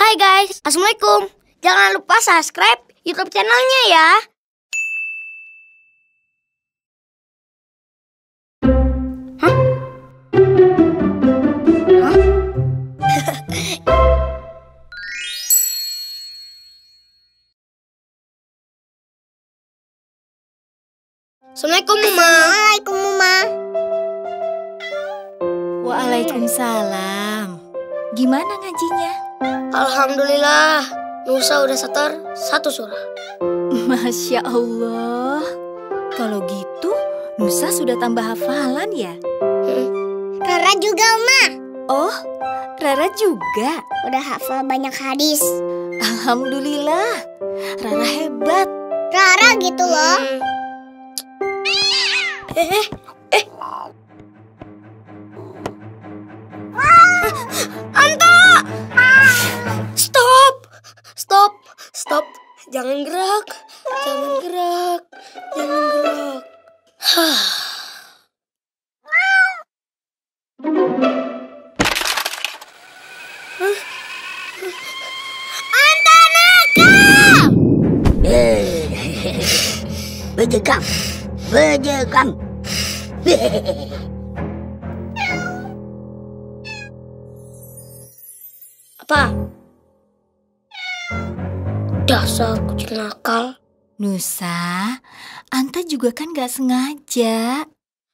Hai guys, Assalamualaikum. Jangan lupa subscribe YouTube channelnya ya. Hah? Assalamualaikum, Mama. Assalamualaikum, Mama. Waalaikumsalam. Gimana ngajinya? Alhamdulillah, Nusa udah setor 1 surah. Masya Allah. Kalau gitu, Nusa sudah tambah hafalan ya? Rara juga, Oma. Oh, Rara juga? Udah hafal banyak hadis. Alhamdulillah, Rara hebat. Rara gitu loh. Anta! Stop. Jangan gerak. Anta nakal! Bejegam. Apa? Dasar kucing nakal. Nusa, Anta juga kan gak sengaja.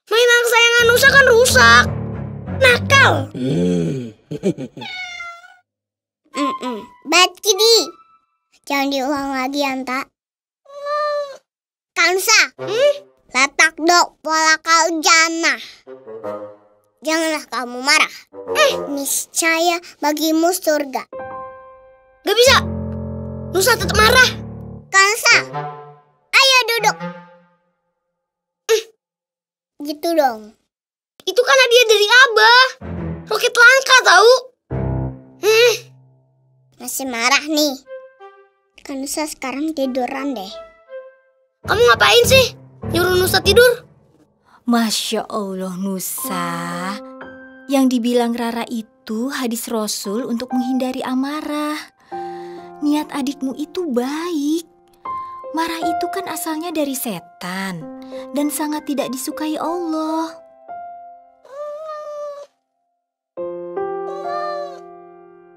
Mainan kesayangan Nusa kan rusak. Nakal. Bad Kitty. Jangan diulang lagi, Anta. Kansa. Latak dok walakal jannah. Janganlah kamu marah. Niscaya bagimu surga. Gak bisa. Nusa tetap marah. Kansa, ayo duduk. Gitu dong. Itu kan hadiah dari Abah. Roket langka tahu. Masih marah nih. Kansa sekarang tiduran deh. Kamu ngapain sih? Nyuruh Nusa tidur? Masya Allah, Nusa. Yang dibilang Rara itu hadis Rasul untuk menghindari amarah. Niat adikmu itu baik. Marah itu kan asalnya dari setan dan sangat tidak disukai Allah.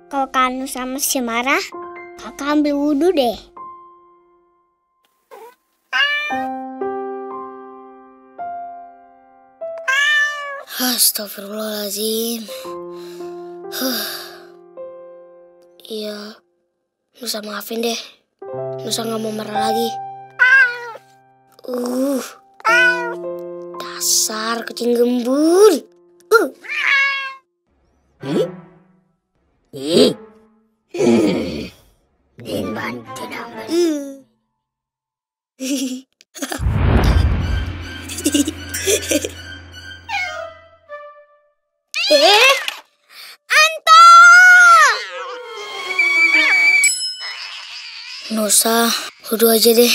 Kalau Kansa masih marah, kakak ambil wudhu deh. Astagfirullahaladzim. Iya, Nusa maafin deh. Nusa gak mau marah lagi. Dasar kucing gembul. Dimban tidak Anta! Nusa, wudhu aja deh.